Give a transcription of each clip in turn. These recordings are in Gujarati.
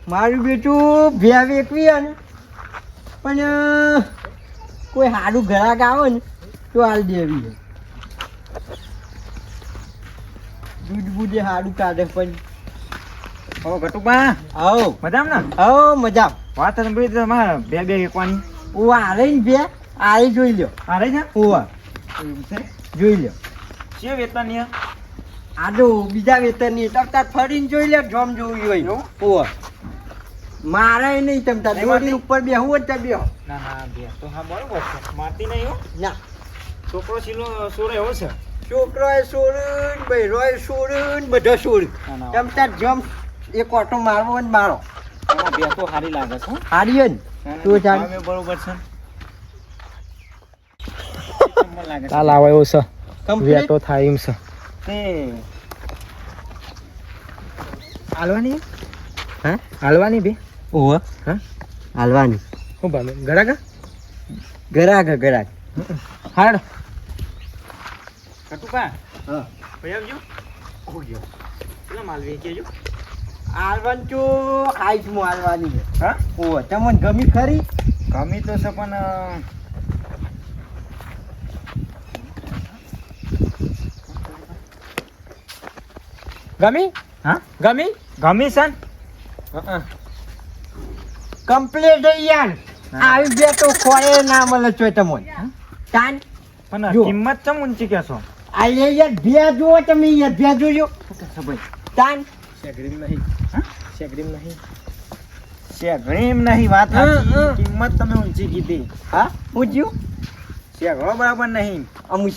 મારું બેટું ભ્યા વેકવી ને પણ કોઈ સારું ગ્રાહક આવે ને તો હાલ દેવી દૂધ બૂધે સારું કાઢે પણ ઓ ગટુબા આવો મજામ ને આવો મજા વાત સાંભળી તમારે બે એકવાની ઓવા હાલે ને બે આરે જોઈ લ્યો અરે છે ઓવા એવું છે જોઈ લ્યો છે વેતન આડો બીજા વેતનની તરત ફરીને જોઈ લે જોમ જોવી હોય ઓવા મારે નહીં તમતા દોડી ઉપર બેહવું હોય તો બેહો ના ના બે તો હા બરોબર છે મારતી નહીં હો ના છોકરો સોરે એવો છે છોકરોએ સોળું બૈરોએ સોળું બધો સોળું ના, ના. તમતા જમ એક ઓટો મારવો ને મારો આમાં બે તો સારી લાગે છે હો. હારીએ ને તો ચાલ ભાવે બરોબર છે મને લાગે છે. કાલ આવે એવું છે કમ્પ્લીટ વેટો થાય એમ છે તે હાલવાની હા હાલવાની બે ઓવા હા હાલવાની શું ભાવે ગળાગા ગરાક ગરાક હાડ ગટુબા હા ભાઈ આવજો ઓયો પેલા માલવી કેજો હાલવાનું તો હાઈટમાં હાલવાની છે હા ઓવા તમને ગમી ખરી ગમી તો છે પણ ગમી હા ગમી ગમી છે ને? કમ્પ્લીટ યાર આવી બે તો ખોળે ના મળે છો તમને તાન પણ જો. કિંમત ચમ ઊંચી કહેશો આ યાર ભ્યા જુઓ તમે યાર ભ્યા જોજો તાન શેગડીમ નહીં હા? શેગડીમ નહીં શેગણી એમ નહીં વાત સાચી. હા. કિંમત તમે ઊંચી કીધી હા પૂછ્યું શેગડો બરાબર નહીં અમુક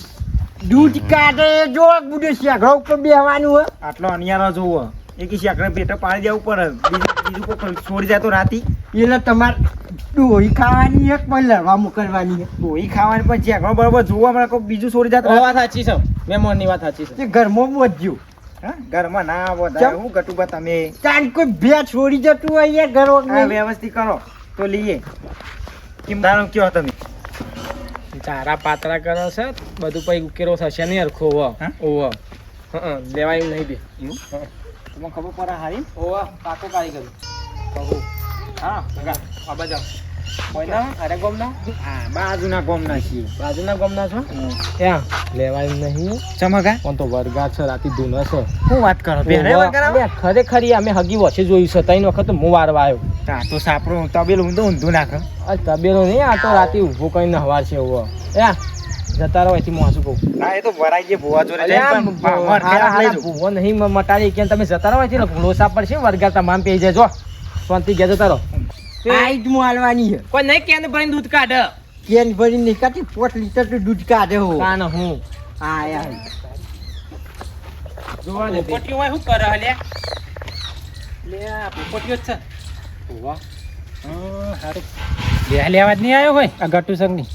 દૂધ કાઢે જો બુડે શેઘડો ઉપર બેહવાનું હોય આટલો અનિયારો જોવો એક શેગડે પેટે પાડી દેવું પડે બીજું કોઈ છોડી જાય તો રાતી એટલે તમારે ડોહી ખાવાની એક પણ લડવા મોકલવાની છે ડોહી ખાવાની પણ શેગડો બરાબર જોવા મળે કોઈ બીજું છોડી જાય તો વાત સાચી છે મહેમાનની વાત સાચી છે તે ઘરમાં વધ્યું હા? ઘરમાં ના વધારે ચમ. હું ગટુબા તમે તાન કોઈ બે છોડી જતું હોય યાર ઘર આ વગર વ્યવસ્થિત કરો તો લઈએ કેમ દારૂ કયો તમે ચારા પાતરા કરે છે બધું પછી ઉકેરો થશે નહીં હરખો હા? ઓવો લેવાય એમ નહીં બે તમને ખબર પડે હારી ઓવો પાકો કાઢી કર્યું હા આ બાજુ કોઈના અરે ગોમના હા બાજુના ગામના છીએ બાજુના ગોમના છો ત્યાં લેવાય એમ નહીં ચમકા પણ તો વર્ગા છે રાતી ધૂનો છે શું વાત કરો પહેરે કરાવો અરે ખરેખર અમે હગી વચ્ચે જોયું છે ત્રણ વખત હું વારવા આવ્યો હા તો સાપરું તબેલું ઊંધું ઊંધું નાખે આ તબેલો નહીં આ તો રાતે ઊભો કરીને હવાર છે એવો જતા રહો અહીંથી હું શું કહું હા એ તો ભરાઈ જે ભુવા જોડે અરે જઈને આ પણ ભાવમાં હારા ઠેરાક લઈ હારા જવું. ભૂવો નહીં મટાડી કે તમે જતા રહો અહીંથી ને લોસા પડશે વર્ગા તમામ પી જાય શાંતિ ગયા જતા રહો હાઈટમાં હાલવાની છે કોઈ નહીં કેન ભરીને દૂધ કાઢ કેન ભરી નીકળતી 5 લીટર તો દૂધ કાઢે હો કાન હું હા યાર જોવા દે પોપટીઓ હોય શું કરે હલે લે આ પોપટીઓ જ છે ઓવા હારું બે લેવા જ નહીં આવ્યો હોય આ ગટુ સંગની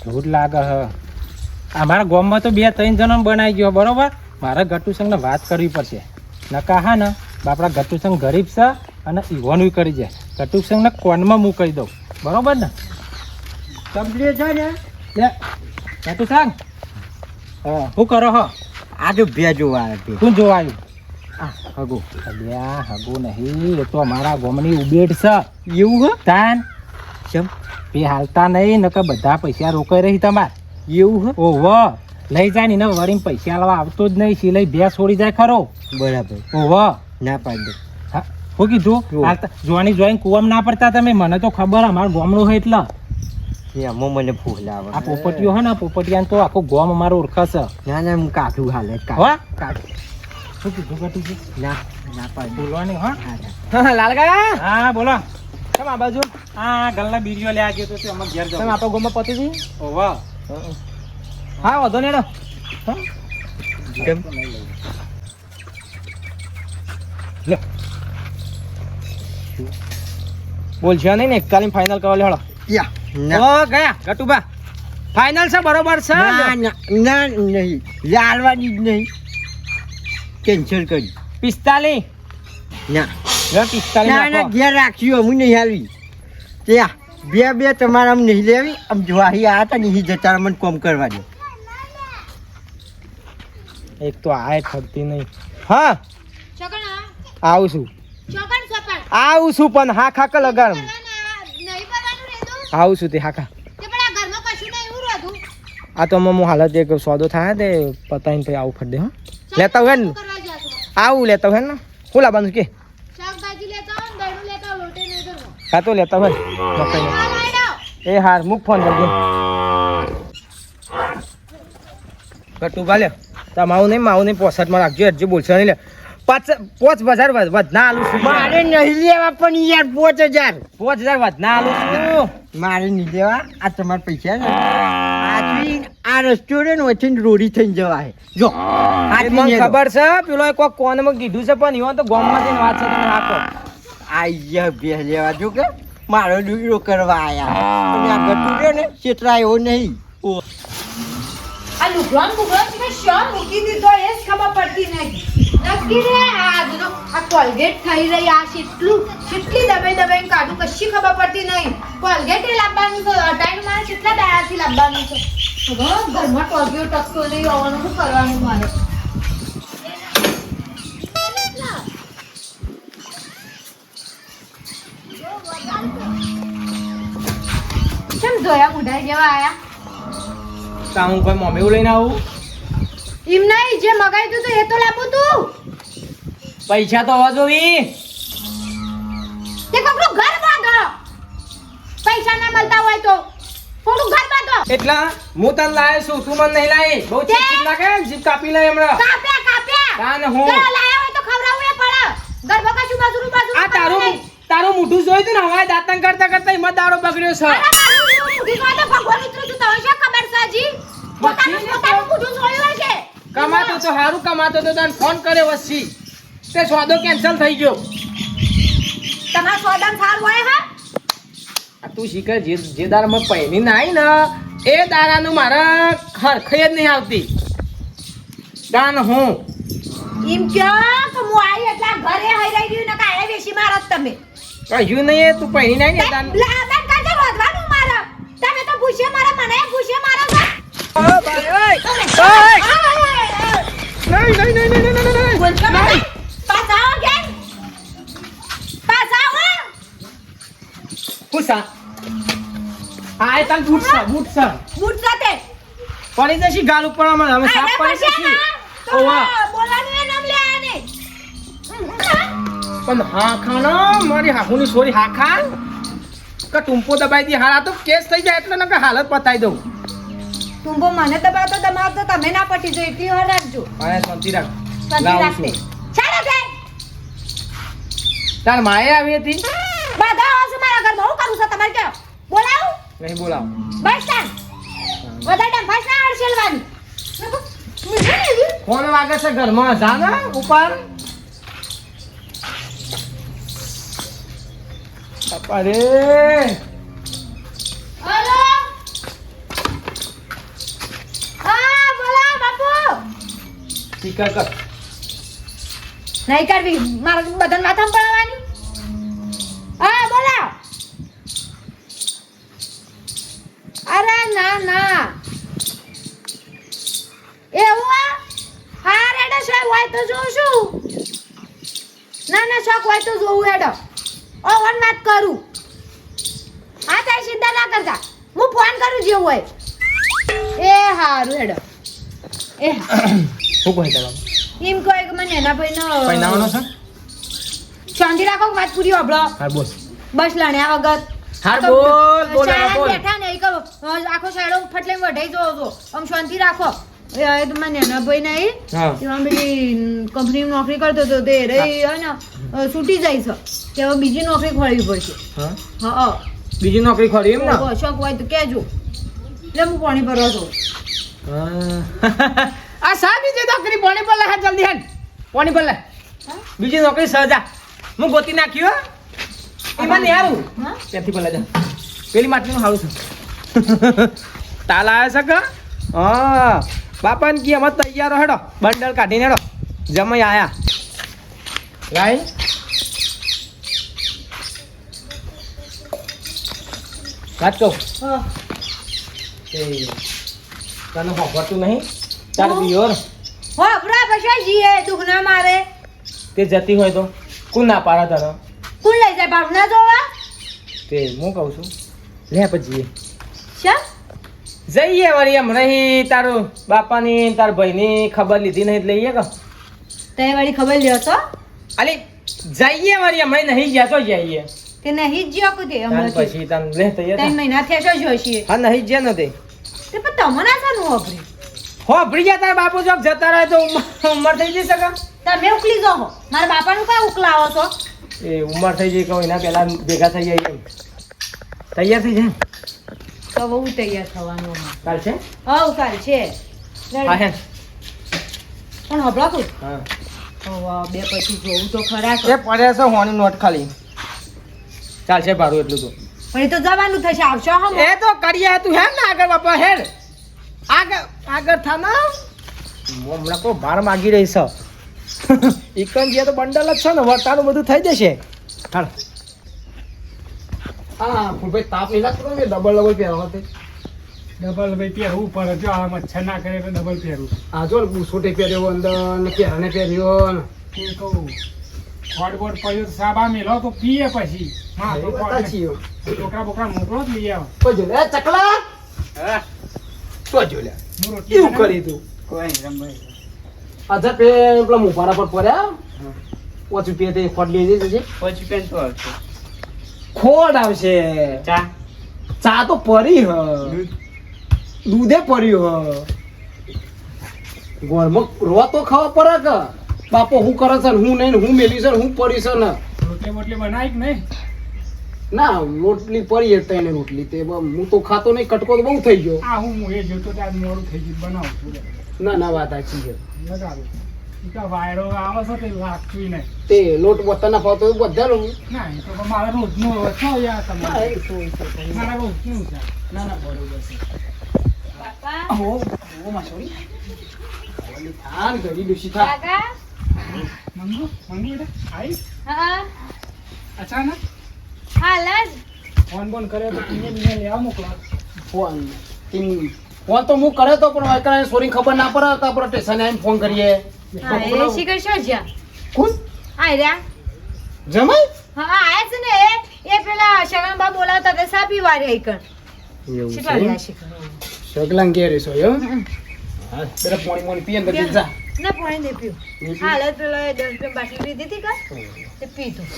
દૂધ લાગે હ અમારા ગામમાં તો 2-3 જણા બનાવી ગયો બરોબર મારે ગટુ સંગને વાત કરવી પડશે નકા હા ને બાપડા ગટુ સંગ ગરીબ છે અને ઈવોનું કરી જાય ગટુ સંગને કોનમાં મૂકી દઉં બરોબર ને કમ્પ્લીટ છે ને લે ગટુ સંગ હા શું કરો હો આ તો ભ્યા જોવા આવે તું જોવા આવ્યું આ હગો અલ્યા હગો નહીં એ તો અમારા ગામની ઉબેટ છે એવું હો તાન ચમ બે હાલતા નહીં નકર બધા પૈસા રોકાઈ રહી તમાર એવું હો ઓહો લઈ જાય ને એને વળીને પૈસા લાવવા આવતો જ નહીં સિલાઈ બે છોડી જાય ખરો બરાબર ઓહો ના પાડી દે હા શું કીધું જો. હાલતા જોવાની જોઈને કુવામાં ના પડતા તમે મને તો ખબર અમારું ગામડું હોય એટલે એમાં મને ભૂખ લાવે આ પોપટીઓ હે ને પોપટિયાને તો આખું ગામ અમારું ઓળખાશે ના ના હું કાઢું હાલે હો કાઢું શું કીધું કટું છે ના ના પાડી દે બોલવાની હા હા લાલગા હા બોલો કેમ આ બાજુ હા ગલ્લા બીડીઓ લે ગયો તો તે અમે ઘેર જાવ આપણો ગામમાં પતી ગઈ ઓહો હા વધો ને હેડો. કેમ લે બોલ છે નહીં ને 41 ફાઇનલ કરવા લે હળો યા ના ઓ ગયા ગટુબા ફાઇનલ છે બરોબર છે ના ના ના નહીં લાલવાની જ નહીં કેન્સલ કરી 45 ના લે 45 ના ના નાખો ઘેર રાખ્યું હું નહીં આવી ત્યાં બે તમારા આમ નહીં લેવી આમ જોવાહી આ હતા નહીં જતા મને કોમ કરવા દે એક તો આ ઠગતી નહીં હા ચોકણ આવું છું ચોકણ ચોકણ આવું છું પણ હા ખા કે લગાડ નહીં કરવાનું રેદું આવું છું તે હા ખા તે પણ આ ઘરમાં કશું નહીં એવું રોધું આ તો હું હાલત એક સોદો થાય તે પતાઈને પછી આવું ફટ દે હા લેતા હોય ને કરવા જાતો આવું લેતા હોય ને શું લાવવાનું કે શાકભાજી લેતા આવો ને દહીંનું લેતા આવો લોટે નહીં કરવો હા તો લેતા હોય મકાઈ આ લઈ લો એ હાર મૂક ફોન કરજો કટુ ભાલે તમારું નહીં પોસઠમાં રાખજો હજુ બોલશો નહીં લે 5,000 વધના આલું છું મારે નહીં લેવા પણ યાર 5,000 5,000 વધના આલું છું મારે નહીં લેવા આ તમારા પૈસા ને આથી આ રેસ્ટોરન્ટ વચ્ચે રોડી થઈને જવાય જો આ મને ખબર છે પેલો કોઈ કોનમાં કીધું છે પણ ઈવન તો ગામમાં જઈને વાત છે તમે રાખો આયા બે લેવા જો કે મારો દુરો કરવા આયા અને આ ગટુ રે ને ચેતરા એવો નહીં આ લુગડાં તમે શ્યોર મૂકી દીધો એ જ ખબર પડતી નહીં નક્કી રે આજનો આ કોલગેટ થઈ રહી આ કેટલી દબાઈ કાઢું કશી ખબર પડતી નહીં કોલગેટ એ લાવવાનું છે અટાઈનું મારે કેટલા દાડાથી લાવવાનું છે ઘરમાં ટોગ્યો ટકતો નહીં આવવાનું શું કરવાનું મારે કેમ જોયા મુઢાઈ જેવા આયા તા હું કોઈ મમ્મી લઈને આવું એમ નહીં જે મગાવ્યું તું એ તો લાવું તું પૈસા તો હોવા જોવી તે કોકનું ઘર બાંધો પૈસા ના મળતા હોય તો કોકનું ઘર બાંધો એટલા હું તને લાયો છું તું મને નહીં લાવી બહુ ચીપ નાખે જીપ કાપી લે હમણાં કાપ્યા તાને હું જો લાયા હોય તો ખવડાવવું એ પડે ઘરમાં કશું બાજુરું આ તારું મોઢું જોઈ તું ને હવાય દાંતન કરતા એમાં દાડો બગડ્યો છે ભગવાન ઉતરું તું તો શું ખબર છે જી પોતાનું મોઢું જોયું હોય છે કમાતો તો સારું કમાતો તો તને ફોન કર્યો વચ્ચી તે સોદો કેન્સલ થઈ ગયો તમારા સોદામ સારું હોય હા આ તું શીખર જે દારામાં પહેરી ના આવી ને એ દારાનું મારા ખરખઈ જ નહીં આવતી દાન હું એમ ક્યાં કે હું આવી એટલે ઘરે હઈ રહી ગયું ને કાય વેશી મારત તમે કહ્યું નહીં તું પહેરી ના આવી ને દાન લાદન કાજે રોધવાનું મારે તમે તો પૂછે મારે મને પૂછે મારે નહીં પાછા કેમ પાછા પૂછા આ એ તને બૂટ છે બૂટ સાથે પડી જશે ગાલ ઉપર અમે સાફ પડી જશે ઓવા બોલવાનું એ નામ લે આને પણ હા ખાના મારી હાહુની સોરી હા ખા કે ટુંપો દબાઈ દી હારા તો કેસ થઈ જાય એટલે નકે હાલત પતાઈ દઉં તુંબો મને દબાવતો તમાર તો તમે ના પટી જો એટલી વાર રાખજો આયા શાંતિ રાખ શાંતિ લાવું રાખતે છું ચાલો કે તાર માએ આવી હતી બધા આવશે મારા ઘરમાં હું કરું છું તમારે કે બોલાવું નહીં બોલાવ બસ સ્ટેન્ડ બધા ડંફાસ ના હડસેલવાની ફોન વાગે છે ઘરમાં જા ને ઉપર અરે હલો હા બોલા બાપુ ટીકા કર નહીં કરવી મારા બધાને માથામાં પડવાની હા બોલા અરે ના ના એવું હા રેડો શોખ હોય તો જોઉં છું ના શોખ હોય તો જોઉં હેડો ઓ વન વાત કરું હા તારી ચિંતા ના કરતા હું ફોન કરું જેવું હોય એ હારું હેડો એ શું કહે તારા એમ કહે કે મને એના ભાઈનો પૈનાવાનો છે શાંતિ રાખો વાત પૂરી હોબળો હા બોલ બસ લણ્યા વગર હા બોલ બેઠા ને કહો આખો સાઈડો ફટલે વઢાઈ જો આમ શાંતિ રાખો એ તો મને એના ભાઈ નહીં હા એમાં પેલી કંપની નોકરી કરતો હતો તે રહી હે ને છૂટી જાય છે કે હવે બીજી નોકરી ખોલવી પડશે હા હા બીજી નોકરી ખોરી એમ ને શોખ હોય તો કહેજો એટલે હું પાણી ભરવા છું આ સા બીજી નોકરી પાણી પર લે જલ્દી હેડ પાણી પર લે બીજી નોકરી સહજા હું ગોતી નાખ્યો એમાં નહીં હારું હા ત્યાંથી પર લે જા પેલી માટલીનું હારું છે તાલ આવ્યા છે કે હા બાપાને કી અમે તૈયાર હેડો બંડલ કાઢીને હેડો જમાઈ આયા રાઈ વાત કહું હા તને હોભરતું નહીં તાર પિયોર હો બરા પછી જીએ દુઃખ ના મારે તે જતી હોય તો કોણ ના પાડે તને કોણ લઈ જાય બાપ ના જોવા તે હું કહું છું લે પછી શા જઈએ વળી એમ રહી તારું બાપાની તાર ભાઈની ખબર લીધી નહીં એટલે લઈએ કે તે વાળી ખબર લ્યો તો અલી જઈએ વળી એમ નહીં ગયા તો જઈએ કે નહીં જ જ્યો કુદે તાર હમણાં પછી તને લે તૈયાર 3 મહિના થયા છો જોશી હા નહીં જ્યાં નથી તે પણ તમને શાનું વાપરી હો ભરી ગયા તારા બાપુ ચોક જતા રહે તો ઉંમર થઈ જશે કે તમે ઉકલી જાઓ મારા બાપાનું કઈ ઉકલાવો છો એ ઉંમર થઈ જઈ કહું એના પહેલા ભેગા થઈ જાય એમ તૈયાર થઈ જાય તો બહુ તૈયાર થવાનું હમણાં. કાલ છે હવ કાલ છે હા હે પણ હબળા તું હા બે પછી જોવું તો ખરા એ પડ્યા છે હોની નોટ ખાલી ચાલશે ભાડું એટલું તો પણ એ તો જવાનું થશે આવશો હમ એ તો કરીએ તું હે ને આગળ બાપા હેડ આગળ થા ના હમણાં કોઈ ભાર માગી રહી છે ઇકન જે તો બંડલ જ છે ને વર્તાનું બધું થઈ જશે હાલ હા ફૂલભાઈ તાપ નહીં લાગતો ને ડબલ પહેરવા તે ડબલ ભાઈ પહેરવું પડે જો આ મચ્છર ના કરે તો ડબલ પહેરવું આ જો બુસોટે પહેર્યો અંદર ને પહેરાને પહેર્યો ને એ કહું ખોડ બોડ પડ્યો તો સાબા મેલો તો પીએ પછી હા તો છોકરા બોકરા મોકલો જ લઈ આવો જો લે ચકલા હા તો જો લે હું રોટલી એવું કરી તું કોઈ રમભાઈ અચ્છા પે પેલા મુફારા પર પડ્યા 5 રૂપિયા તે ખોટ લઈ જશે પછી પેન તો આવશે ખોટ આવશે ચા ચા તો પરી હ દૂધે પડ્યું હ ગોળમાં રોવા તો ખાવા પડે કે બાપો હું કરે છે ને હું નહીં ને હું મેલી છે ને હું પડી છે ને રોટલી બોટલી બનાવી કે નહીં ના રોટલી પડી એટલે એને રોટલી તે હું તો ખાતો નહીં કટકો તો બહુ થઈ ગયો આ હું એ જોતો ત્યાં મોડું થઈ ગયું બનાવું છું ના ના વાત સાચી છે લગાડું વાયરો આવે છે તે લાગતું નહીં તે લોટ બતાના ફાવતો એ બધા લઉં ના એ તો મારા રોજનું છો યાર હા, તમારે એ તો મારા રોજનું છે ના ના બરોબર છે બાપા હો હો માસોડી ઓલી થાન ગરી દુશી થા કાકા મંગુ બેટા આઈ હા અચાનક હાલ જ ફોન બોન કર્યો તો ટીને બીને લેવા મોકલો ફોન ફોન તો હું કર્યો તો પણ વાયકરા સોરી ખબર ના પડે તો આપણે સ્ટેશને આવીને ફોન કરીએ હા એ શીખર શું જ્યાં કોણ આય રહ્યા જમાઈ હા આયા છે ને એ પેલા શગનબા બોલાવતા તે સા પીવા રે કણ એવું શીખર રહ્યા શીખર સગલાં ઘેરે છો એમ હા બેટા પાણી મોણી પીએ ને જા ના પાણી દે પીવું હાલ જ પેલો 10 રૂપિયા બાટલી લીધી હતી કા તે પીધું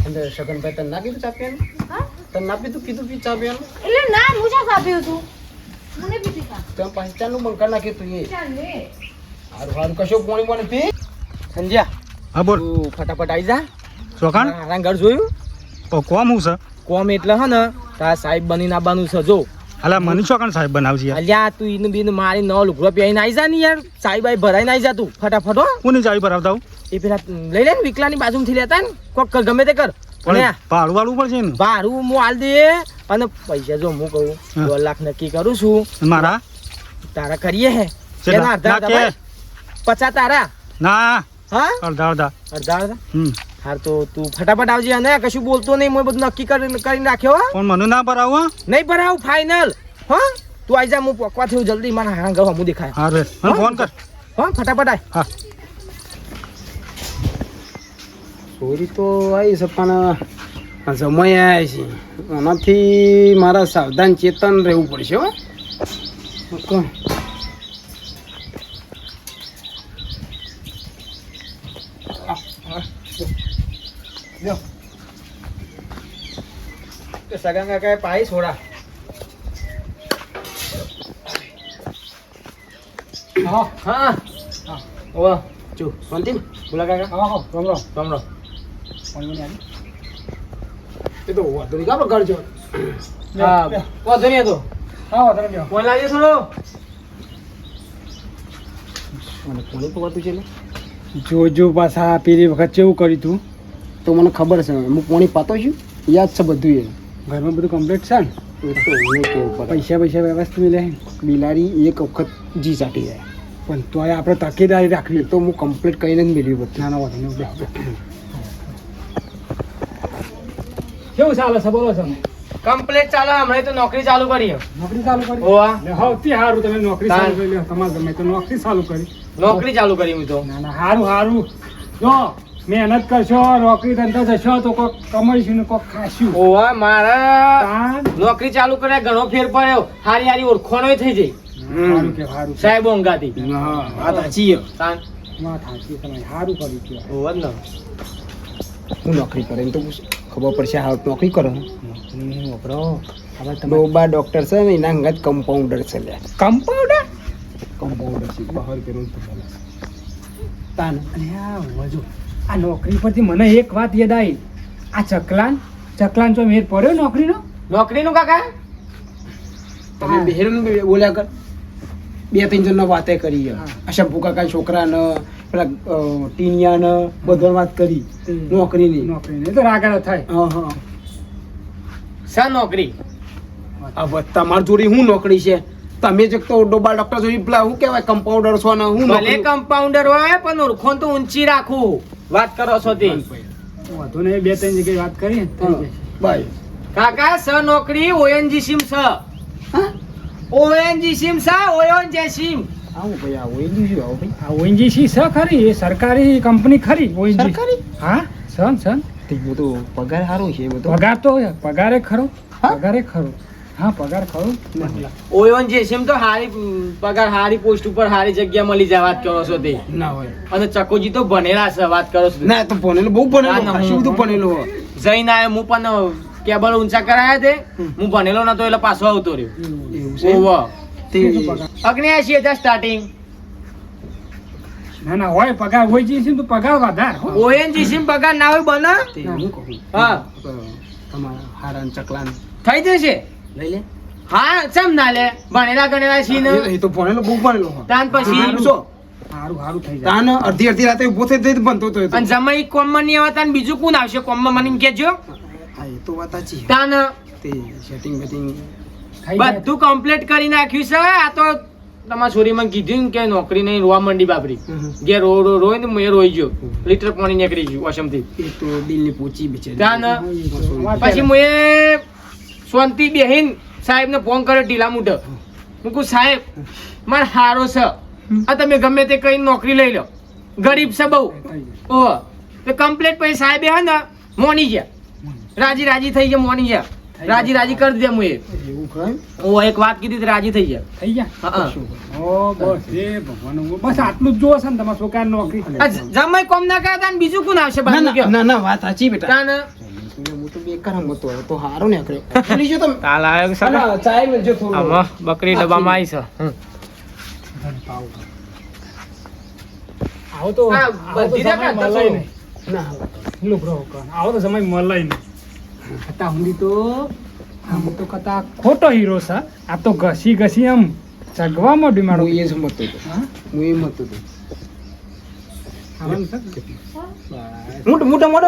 અંદર સગનભાઈ તને ના કીધું ચા પીવાનું હા તને ના પીધું કીધું પી ચા પીવાનું એટલે ના હું ચા સાપ્યું તું મને પીધી કા તમે પાછી ચાનું બંધ કરી નાખ્યું તું એ ચાલ લે હારું હારું કશો પાણી મોણી પી સંજ્યા હા બોલ તું ફટાફટ આવી જા ચોકાણ હારા ઘર જોયું કોમ હું છે કોમ એટલે હે ને તારા સાહેબ બનીને આવવાનું છે જો અલા મને ચોકાણ સાહેબ બનાવજી યાર અલ્યા તું ઈનું બીનું મારી નવ લુગડો પહેરીને આવી જા ને યાર સાહેબ આઈ ભરાઈને આવી જા તું ફટાફટ હો કોની ચાવી પર આવતા હું એ પેલા લઈ લે ને વિકલાની બાજુમાંથી લેતા ને કોક ગમે તે કર પણ અને ભાડું વાળું પડશે ને ભાડું હું હાલ દે અને પૈસા જો હું કહું હા. 2 લાખ નક્કી કરું છું મારા તારા કરીએ હે કેટલા? એના અડધા ના અડધા કે. ભાઈ. 50 તારા ના હા અડધા અડધા અડધા અડધા હાર તો તું ફટાફટ આવજે અને કશું બોલતો નહીં મેં બધું નક્કી કરીને રાખ્યો હો પણ મને ના ભરાવું નહીં ભરાવ ફાઇનલ હા તું આવી જા હું પકવા થયું જલ્દી મારા હારા ગવા હું દેખાય હા રે મને ફોન કર હા ફટાફટ આય હા ચોરી તો આવી છે પણ જમાઈ આવ્યા છે આનાથી મારા સાવધાન ચેતન રહેવું પડશે હો સગા કાકા પાઈ છોડા હા હા ઓવા ચુ શાંતિ ને બોલા કાકા હા હા રમરો તમરો પાણી આવી એ તો વાંધો નહીં કાપડો કરજો હા વાંધો નહીં હતો હા વધારે ગયો ફોન લાવજો થોડો મને ફોન તો વાતું છે જોજો પાછા પેલી વખત કેવું કર્યું તું તો મને ખબર છે હું પોણી પાતો છું યાદ છે બધું એ ઘરમાં બધું કમ્પ્લીટ છે ને એ તો હું કેવું પડે પૈસા વ્યવસ્થિત મિલે બિલાડી એક વખત જી ચાટી જાય પણ તોય આપણે તકેદારી રાખવી તો હું કમ્પ્લીટ કરીને જ મેળવ્યું બધું નાના વધુ કેવું ચાલે છે બોલો છો કમ્પ્લીટ ચાલો હમણાં તો નોકરી ચાલુ કરી નોકરી ચાલુ કરી ઓવા સૌથી સારું તમે નોકરી ચાલુ કરી લ્યો તમારે ગમે તો નોકરી ચાલુ કરી નોકરી ચાલુ કરી હું તો ના ના સારું સારું જો મહેનત કરશો નોકરી ધંધા જશો તો કોક કમાઈશું ને કોક ખાશું ઓવા મારા તાન નોકરી ચાલુ કર્યા ઘણો ફેર પડ્યો હારી હારી ઓળખોણો થઈ જઈ સારું કે સારું સાહેબ અંગાતી હા વાત સાચી છે. તાન વાત સાચી તમારી સારું કર્યું કે ઓવા જ ને હું નોકરી કરે એમ તો ખબર પડશે હા નોકરી કરો નોકરી વપરો હવે તમે ડોબા ડોક્ટર છે ને એના અંગત કમ્પાઉન્ડર છે લ્યા કમ્પાઉન્ડર કમ્પાઉન્ડર છે બહાર કર્યું તો બોલે તાન અને આ વજો આ નોકરી પરથી મને એક વાત યાદ આવી આ ચકલાન ચો મેર પડ્યો નોકરીનો નોકરીનું કાકા તમે બહેરન બોલ્યા કર બે ત્રણ જણનો વાતે કરી છે. આ શંભુ કાકા છોકરાને પેલા ટીનિયાને બધા વાત કરી નોકરીની નોકરીને તો રાગાડો થાય હા હા સા નોકરી હવે તમારી જોડે હું નોકરી છે તમે જ તો ડોબા ડોક્ટર જોડી પેલા શું કહેવાય કમ્પાઉન્ડર છો ને હું ભલે નોકરી કમ્પાઉન્ડર હોય પણ ઓળખોણ તો ઊંચી રાખું વાત કરો છો તે વધુ ને બે ત્રણ જગ્યાએ વાત કરી થઈ જશે. બાય કાકા સ નોકરી ઓએનજી સિમ સ ઓએનજી સિમ સા ઓએનજી સિમ આવું ભાઈ આવું એ જોયું આવો ભાઈ આ ઓએનજીસી છે ખરી એ સરકારી કંપની ખરી ઓએનજીસી સરકારી? હા સન તે બધું પગાર સારો છે એ બધો પગાર તો પગારે ખરો હા? પગારે ખરો હા પગાર ખરો ઓએનજી સિમ તો હારી પગાર હારી પોસ્ટ ઉપર હારી જગ્યા મળી જાય વાત કરો છો તે ના હોય અને ચકોજી તો ભણેલા છે વાત કરો છો ના તો ભણેલો બહુ ના, ભણેલો ના, ખાસું હું- બધું ભણેલો હો. જઈને આવ્યો હું પણ કેબલ ઊંચા કરાયા તે હું ભણેલો નતો એટલે પાછો આવતો રહ્યો એવું છે ઓવા તે 79,000 સ્ટાર્ટિંગ ના ના હોય પગાર ઓએનજીસી તો પગાર વધાર હો. ઓએનજી સિમ પગાર ના હોય બને તે હું કહું હા તમારા હારાન ચકલાન થઈ જશે લઈ લે હા ચમ ના લે ભણેલા ગણેલા છી ને એ તો ભણેલો બહુ ભણેલો હો. તાન પછી હારું છો સારું થઈ જાય તાન અડધી રાતે ઉભો થઈ જઈ બનતો તો એ તો. અને જમાઈ કોમમાં નહીં આવતા ને બીજું કોણ આવશે કોમમાં મને એમ કહેજો હા એ તો વાત સાચી તાન તે સેટિંગ બેટિંગ થઈ જાય. બધું કમ્પ્લીટ કરી નાખ્યું છે આ તો તમારા છોરી મને કીધું ને કે નોકરી નહીં રોવા મંડી બાપરી ઘેર રોય ને મેં રોઈ ગયો લીટર પાણી નીકળી ગયું વોશમથી એ તો દિલની પૂછી બિચારી તાન પછી હું એ શાંતિ બેહીન સાહેબને ફોન કર્યો ઢીલા મૂઢ હું કહું સાહેબ મારે હારો છે આ તમે ગમે તે કઈ નોકરી લઈ લો ગરીબ છે બહુ થઈ જાય. ઓહ તો કમ્પ્લીટ પછી સાહેબે હે ને મોની ગયા રાજી થઈ ગયા મોની ગયા રાજી કરી દે હું એ એવું ખરું ઓ એક વાત કીધી તો રાજી થઈ ગયા થઈ જાય હા ઓ બસ એ ભગવાન બસ આટલું જ જોવો છે ને તમારા છોકરા નોકરી જમાઈ કોમ ના કરતા ને બીજું કોણ આવશે ના બાજુ ના કયો ના ના વાત સાચી બેટા તાન હું તો બેકાર હતો હવે તો હારો ને આખરે ભૂલી ગયો તમે તાલ આવ્યો છે ના, ચાય મેલજો થોડું આમાં બકરી ડબ્બામાં આવી છે આવો તો હા, આવો તો બધી સમય જગ્યાએ મળે થતો. નહીં. ના લુગડો કર. આવો તો સમય મળે નહીં હતા હુંડી તો આમ તો કતા ખોટો હીરો છે આ તો ઘસી આમ ચગવા માંડ્યું મારો હું એ જ મતો હતો હા હું એ મતો હતો આરામ છે મોટો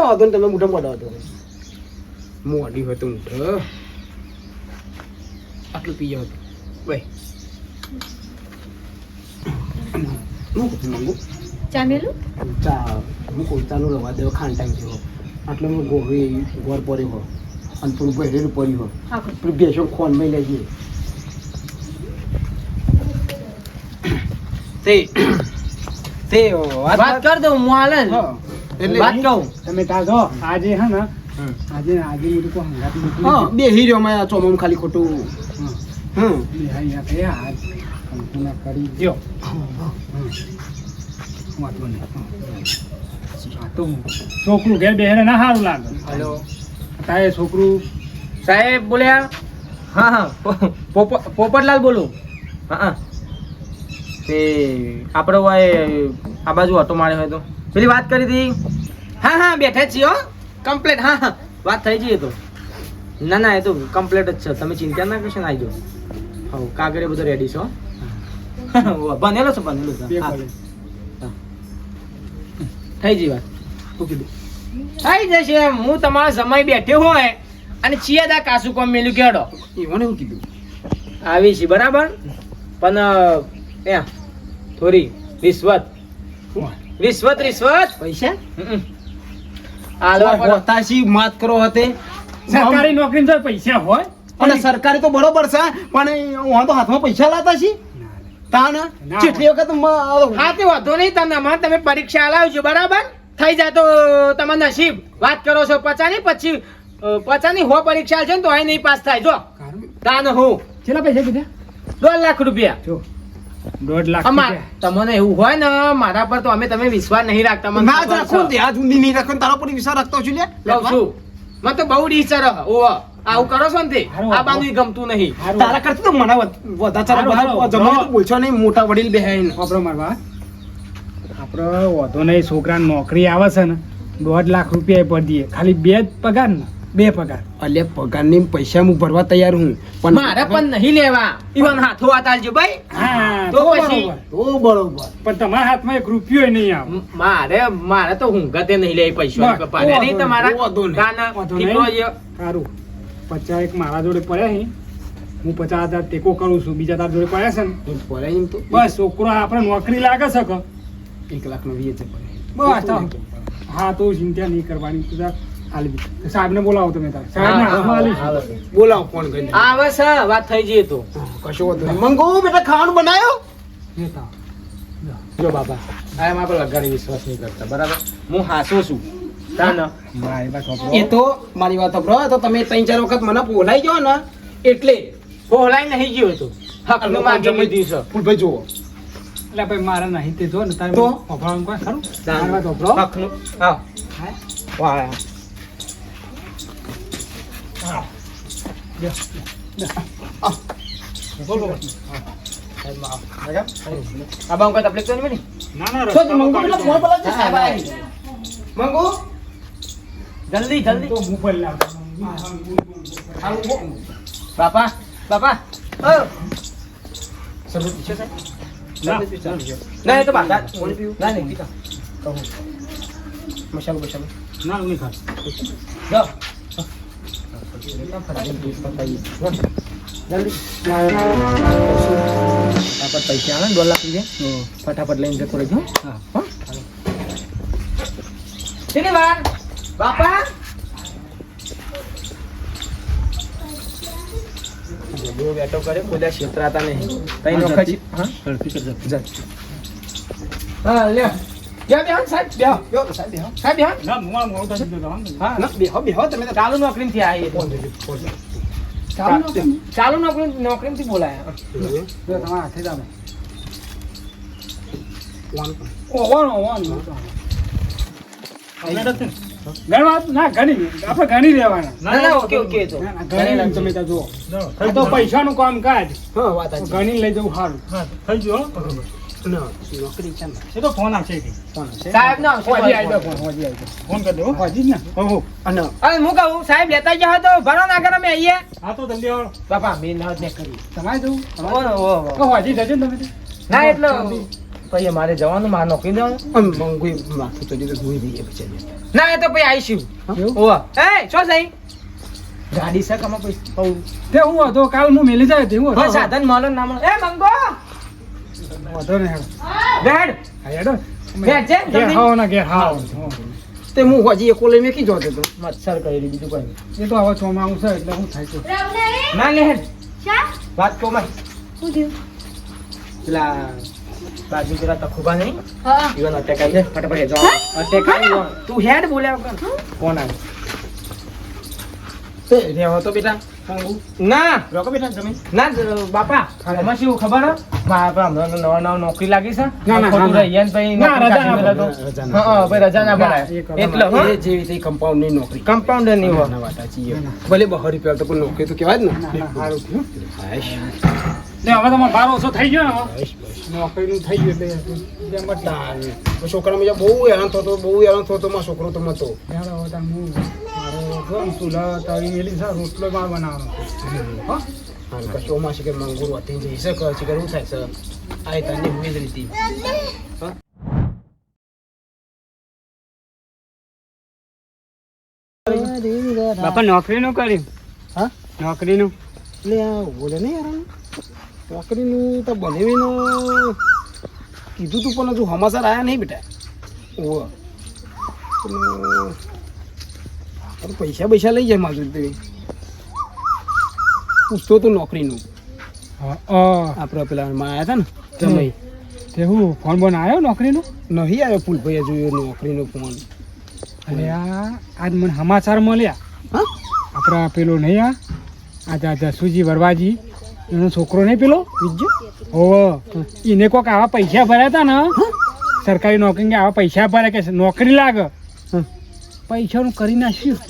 હતો ને તમે મોટો હતો મોડી હતો મોટો આટલું પી ગયો હતો ભાઈ હું કહું માંગુ ચામેલું ચા હું કહું ચાલુ રવા દેવો ખાન ટાઈમ થયો આટલો હું ગોળી ગોર પડ્યો હો અને થોડું બહેરેલું પડ્યું હો હા પેલું બેસો ખોન માં લઈ જઈએ તે વાત કર દઉં હું હાલે ને. હા એટલે વાત કહું તમે તા જો આજે હે ને આજે હું તો હંગાત હા બે હીરો માં ચોમામ ખાલી ખોટું હમ કરી દો વાંધો નહીં. હા, તો છોકરું ઘેર બેહેને ના સારું લાગે હેલો તારે છોકરું સાહેબ બોલ્યા હા હા પોપટલાલ બોલું હા તે આપણે હોય આ બાજુ ઓટો માર્યો હોય તો પેલી વાત કરી હતી હા બેઠા જ છીએ હો કમ્પ્લીટ હા વાત થઈ જઈએ તો ના એ તો કમ્પ્લીટ જ છે તમે ચિંતા ના કરશો ને આવી જાઓ હા કાગળે બધું રેડી છો બનેલો છે બે હા. કોલેજ. થઈ જઈ વાત શું કીધું થઈ જશે એમ. હું તમારા સમય બેઠ્યો હોય અને ચિયાદા કાસુ કોમ મેલ્યું કેડો એમને એવું કીધું આવી છે બરાબર પણ ત્યાં થોડી રિશ્વત પૈસા આલવા પડે. હોતાશી માત કરો હતે સરકારી નોકરી જો પૈસા હોય અને સરકારી તો બરોબર છે પણ હું તો હાથમાં પૈસા લાતા છી તાન ના. કેટલી વખત હા તે વાંધો નહીં તમે પરીક્ષા આલાવજો બરાબર થઈ જાય તો તમારે નસીબ વાત કરો છો 50 ની પછી 50 ની હો પરીક્ષા છે ને તો અહીં નહીં પાસ થાય જો તાન હું કેટલા પૈસા કીધા 2 લાખ રૂપિયા જો 1.5 લાખ અમાર તમને એવું હોય ને મારા પર તો અમે તમે વિશ્વાસ નહીં રાખતા મને ના ખબર રાખો છે. આજ ઊંડી નહીં રાખો તારા પર વિશ્વાસ રાખતો છું લે કહું છું મને તો બહુ ડીચર ઓવો આવું કરો છો ને તે હારું, આ બાંધું ગમતું નહીં તારા કરતા તો મને વધારે ચાલો હારું, હારું. જમાને તો બોલશો નહીં મોટા વડીલ બેહાઈને વાપરો મારવા આપણે વધુ નહીં છોકરાને નોકરી આવે છે ને 1.5 લાખ રૂપિયા પર દઈએ ખાલી 2 જ પગાર ને 2 પગાર અલ્યા પગારની પૈસા હું ભરવા તૈયાર હું પણ મારે પણ નહીં લેવા ઈવન હાથો વાત આલજો ભાઈ હા તો પછી તો બરોબર પણ તમારા હાથમાં 1 રૂપિયો નહીં આવે મારે તો હુંગતે નહીં લે પૈસા બસ, પાડે નહીં વાંધો તમારા નહીં. કાના વાંધો ઠીકરો નહીં. જ. સારું 50 એક મારા જોડે પડ્યા છે હું 50,000 ટેકો કરું છું બીજા તારા જોડે પડ્યા છે ને ભરાય એમ તો બસ છોકરો આપણે નોકરી લાગે છે કે 1 લાખનો વીએ છે બસ તો હા તો ચિંતા નહીં કરવાની તું જા આલી દે સાહેબને બોલાવો તમે તાર સાહેબને હાથમાં આલી આવે છે. છે. બોલાવો ફોન કરીને આવે છે વાત થઈ જઈએ તો કશો વાંધો નહીં મંગુ બેટા ખાવાનું બનાવ્યો નેતા. જો બાબા આ એમાં પણ લગાડી વિશ્વાસ નહીં કરતા બરાબર હું હાસો છું તાના મારી વાત સાંભળો. એ તો મારી વાત સાંભળો તો તમે 3-4 વખત મને બોલાઈ ગયો ને એટલે પોહલાઈ નહીં ગયો તો હકનું માગી લીધું છે ફૂલભાઈ જુઓ એટલે ભાઈ મારા નહીં તે જો ને તારે તો? અભરાવાનું કોઈ ખરું મારી વાત સાંભળો. હકનું હા હા? વાહ આ બાંકો તકલીફ તો નહીં બની ના ના તો રસ્તા મંગુ બેટા ફોન બોલાવજો સાહેબ આવી મંગુ જલ્દી જલ્દી તો હું પર લાવ બાપા બાપા ના એ તો બાપા ના નહીં પીતા મસાલો મસાલો ના નહીં ખાસ જો ફટાફટ પૈસા આવે ને 2 લાખ રૂપિયા ફટાફટ લઈને જતો રહેજો હા કેટલી વાર બાપા બહુ બેઠો કરે બધા ક્ષેત્રાતા નહીં તઈ વખત હા લ્યો બેહો બેહો સાહેબ બેહો બેહો સાહેબ બેહો સાહેબ બેહો ના મોવા મોવા તો સીધો જવાનું હા ના બેહો બેહો તમે તો ચાલુ નોકરીથી આવીએ ચાલુ નોકરીથી બોલાયા જો તમારા હાથે જ આવે ઓવાનો ઓવાનો ગણવા ના ગણી આપણે ગણી લેવાના ના ના ઓકે ઓકે તો ના, ના, ગણી લઈને તમે ત્યાં જુઓ આ તો પૈસાનું કામ કાજ હા વાત સાચી ગણી લઈ જવું સારું થઈ ગયો ના નોકરી ચાલ એ તો ફોન આવશે કે કોણ છે સાહેબ ના હોજી આવી જાવ ફોન હોજી આવી જાવ ફોન કરી દો હોજી જ ને હો અને અરે હું કહું સાહેબ લેતા જાવ તો ભરો ના કરે અમે આવીએ હા તો જલ્દી આવો બાપા મેં ના ને કરી તમારે જવું ઓ હોજી જજો ને તમે તો. ના એટલે પછી મારે જવાનું મારે નોકરી દેવાનું મંગુ માથું ચડી તો ધોઈ દઈએ બિચારી ના એ તો પછી આવીશું એવું? ઓવા એ શું સહી ગાડી છે કમા પછી કહું તે હું હતો કાલ હું મેલી જાય તે હું કોઈ હતો સાધન મળે ને ના મળે એ મંગો વાંધો નહીં હેડો. બેડ હા હેડો બેડ છે ઘેર જલ્દી. હાવ ના ઘેર હાવ તે હું હજી એકો લઈ મેકી જોતો તો મચ્છર કરી બીજું કોઈ નહીં. એ તો હવે ચોમાસું છે એટલે શું થાય છે ના લે હેડ શા વાત કહું માં શું થયું પેલા બાજુ પેલા તખુબા નહીં હા ઈવન અટેક આવી છે ફટાફટ જવા અટેક આવી તું હેડ બોલ્યા વગર કોણ આવે તે રહેવો તો બેટા મંગુ ના રોકો બેટા જમીન ના બાપા એમાં શું ખબર હે? મારા હમણાં નવા નોકરી લાગી છે ના, ના, ખોટું હા, રહી જાય ને પછી ના, નોકરી રજા ના કાઢી પડે, મેલે તો. હા, ભાઈ રજા ના ના, પડાય એ કરો. એટલે હો એ જેવી તે કમ્પાઉન્ડ ની નોકરી કમ્પાઉન્ડર ની હો ના વાત સાચી છે. ભલે 200 રૂપિયા તો કોઈ નોકરી તો કહેવાય જ ને ના, ના, સારું થયું હાશ, ને હવે તમારો ભાર ઓછો થઈ ગયો ને હવે. હાશ, બસ. નોકરીનું થઈ ગયું એટલે જેમ જ તાન. મારા છોકરામાં બહુ હેરાન થતો મારો છોકરો તો મતો હેડો હવે તાર હું મારો જો ને ચૂલા તવી મેલી છે રોટલો માર બનાવવાનો હો હા કશો માં છે કે મંગુર હતી જઈ શકે છે કે શું થાય છે આ તને હું જ રીતી બાપા નોકરીનું કર્યું હા નોકરીનું એટલે આ બોલે નહીં યાર નોકરીનું તો બનાવીને કીધું તું પણ હજુ સમાચાર આવ્યા નહીં બેટા ઓહ પૈસા પૈસા લઈ જાય મારું તે પૂછતો તો નોકરીનું આપણે પેલા માં આવ્યા હતા ને જમાઈ તે હું ફોન બોન આવ્યો નોકરીનો? નહીં આવ્યો ફૂલભાઈએ જોયો નોકરીનો ફોન. અરે આજ મને સમાચાર મળ્યા. હા આપણા પેલો નહીં આ જસુજી વરવાજી એનો છોકરો નહીં પેલો બીજો ઓવો એને કોક આવા પૈસા ભર્યા હતા ને સરકારી નોકરી કે આવા પૈસા ભર્યા કે નોકરી લાગે પૈસાનું કરી નાખ્યું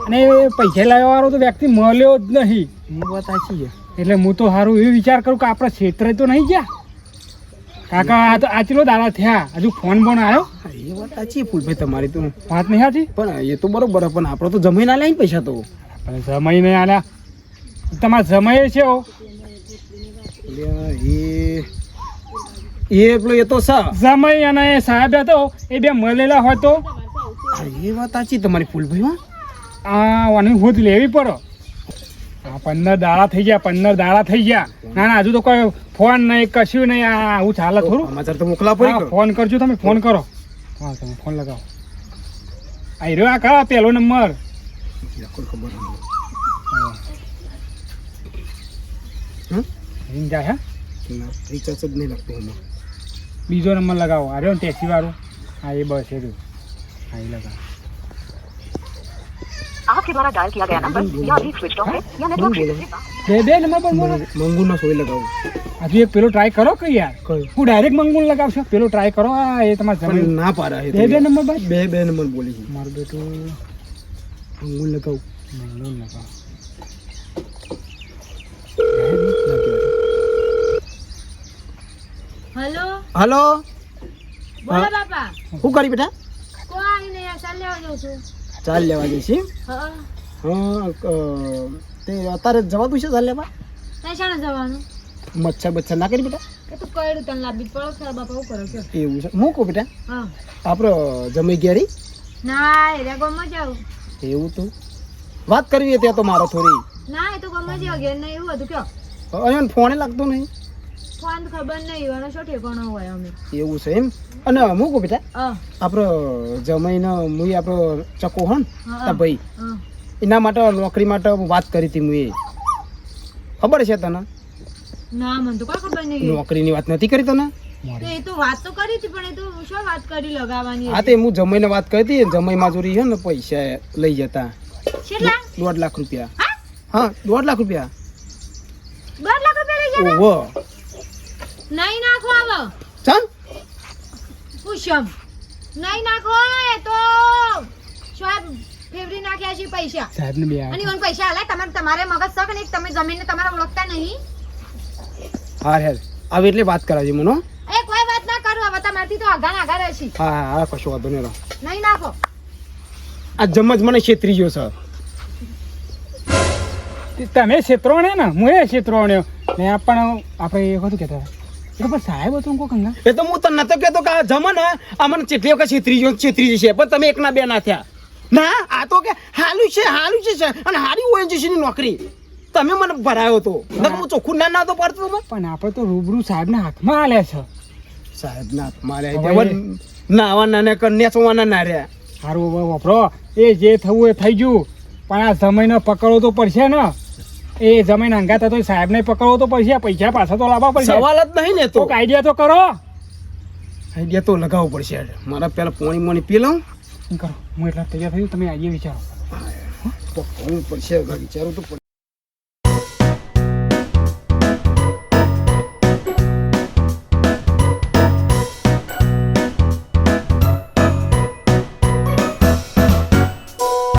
અને એ પૈસા લાવવા વાળો તો વ્યક્તિ મળ્યો જ નહીં. એ વાત સાચી છે. એટલે હું તો સારું એવો વિચાર કરું કે આપણા ક્ષેત્રે તો નહીં ગયા કાકા. આ તો આચલો દાડા થયા હજુ ફોન બોન આવ્યો? હા, એ વાત સાચી છે ફૂલભાઈ તમારી તો. વાત નહીં સાચી? પણ એ તો બરોબર પણ આપણે તો જમીન ના લઈને પૈસા તો પણ સમય નહીં આલ્યા. તમારા સમય છે એ પેલો એ તો સમય અને સાહેબ હતો એ બે મળેલા હોય તો એ વાત સાચી તમારી ફૂલભાઈ. આ આની હોદ લેવી પડો. આ 15 દાડા થઈ ગયા 15 દાડા થઈ ગયા. ના ના હજુ તો કોઈ ફોન નહીં કશું નહીં. આ આવું ચાલે થોડું. સમાચાર તો મોકલા પડી. હા, ફોન કરજો તમે ફોન કરો. હા તમે ફોન લગાવો. આ રહ્યો આ કા પેલો નંબર. ખબર રીંગ જાય હે રિચાર્જ જ નહીં લાગતું એમાં. બીજો નંબર લગાવો. આ રહ્યો ને ટેક્સી વાળું. હા એ બસ એ રહ્યું. હા એ લગાવો. आपके द्वारा डायल किया गया नंबर या अभी स्विच ऑफ है या नेटवर्क બે નંબર પર બોલો. મંગુ ના સોય લગાવું. હજુ એક પેલો ટ્રાય કરો કે યાર. કયું? હું ડાયરેક્ટ મંગુલ લગાવશો. પેલો ટ્રાય કરો. આ એ તમારે પણ જમીન ના પાડા છે બે નંબર ભાઈ. બે નંબર બોલી છે. મારું બેટું મંગુ લગાવું. મંગુલ લગાવો. હેલો હલો બોલો બાપા. શું કરી બેટા? કોઈ નહીં આ ચાલ લેવા જાઉં છું. ચાલ લેવા જઈશી. હા તે અત્યારે જવાતું છે ચાલ લેવા? ત્યાં શાણે જવાનું? મચ્છર બચ્છર ના કરી બેટા? એ તો કઈડું તને લાભી પડો ખરા બાપા હું કરો છો? એવું છે મૂકો બેટા. હા આપણે જમી ગેરી ના એ ગમમાં જાઉં. એવું તો વાત કરવી હતી આ તો મારો થોડી. ના એ તો ગમમાં જાવ ઘેર નહીં એવું હતું કયો અહીંયા ફોને લાગતો નહીં. ફોન ખબર નહીં એનો શું ઠેકાણો હોય અમે. એવું છે એમ. અને મૂકો બેટા. હા આપણો જમાઈને મુઈ આપણો ચકો હન હા. તા ભાઈ હા એના માટે નોકરી માટે વાત કરી હતી મુએ. ખબર છે તને? ના મને તો કોઈ ખબર નહીં. નોકરીની વાત નથી કરી તને? તો એ તો વાત તો કરી હતી પણ એ તો શું વાત કરી લગાવવાની હા તે હું જમાઈને વાત કરી હતી. જમાઈ મજૂરી છે ને પૈસા લઈ જતા કેટલા? 1.5 લાખ રૂપિયા. હા 1.5 લાખ રૂપિયા. 2 લાખ રૂપિયા લઈ જતા? ઓહો નહીં નાખો આવો ચાલ પૂછમ નહીં નાખો એ તો સાહેબ ફેવરી નાખ્યા છે પૈસા. સાહેબ ને બે અને ઈવન પૈસા આલે તમારે મગજ સક ને તમે જમીનને તમારા ઓળખતા નહીં. હા હેર આવે એટલે વાત કરાવી મને. એ કોઈ વાત ના કરો હવે તમારથી તો આઘા નાઘા રહેશે. હા હા કશો વાંધો નહીં. નહીં નાખો. આ જમજ મને છેતરી ગયો સર. તમે ક્ષેત્રોણે ને હું એ ક્ષેત્રોણે ને પણ આપણે એ બધું કહેતા એ તો પણ સાહેબ હતું કોઈ કંગા. એ તો હું તને નતો કહેતો કે આ જમન આ મને ચેટલી વખત છેતરી જશે પણ તમે એકના બે ના થયા. ના આ તો કે હાલું છે અને હારી ઓએનજીસી ની નોકરી તમે મને ભરાયો તો નકર હું ચોખ્ખું ના તો પડતો મને. પણ આપણે તો રૂબરૂ સાહેબના હાથમાં આલ્યા છે. સાહેબ ના મારે નાવા નાના કર નેચવાના ના રહ્યા. સારું હવે વપરો એ જે થવું એ થઈ ગયું પણ આ જમીન પકડવો તો પડશે ને. એ જમીન હંગાત હતો સાહેબને પકડવો તો પડશે. પૈસા પાછા તો લાવવા પડશે. સવાલ જ નહીં ને તો તો આઈડિયા તો કરો. આઈડિયા તો લગાવવો પડશે. મારા પેલા પોણી પી લઉં. કરો હું એટલા તૈયાર થયું તમે આઈડિયા વિચારો. તો પડશે વિચારું તો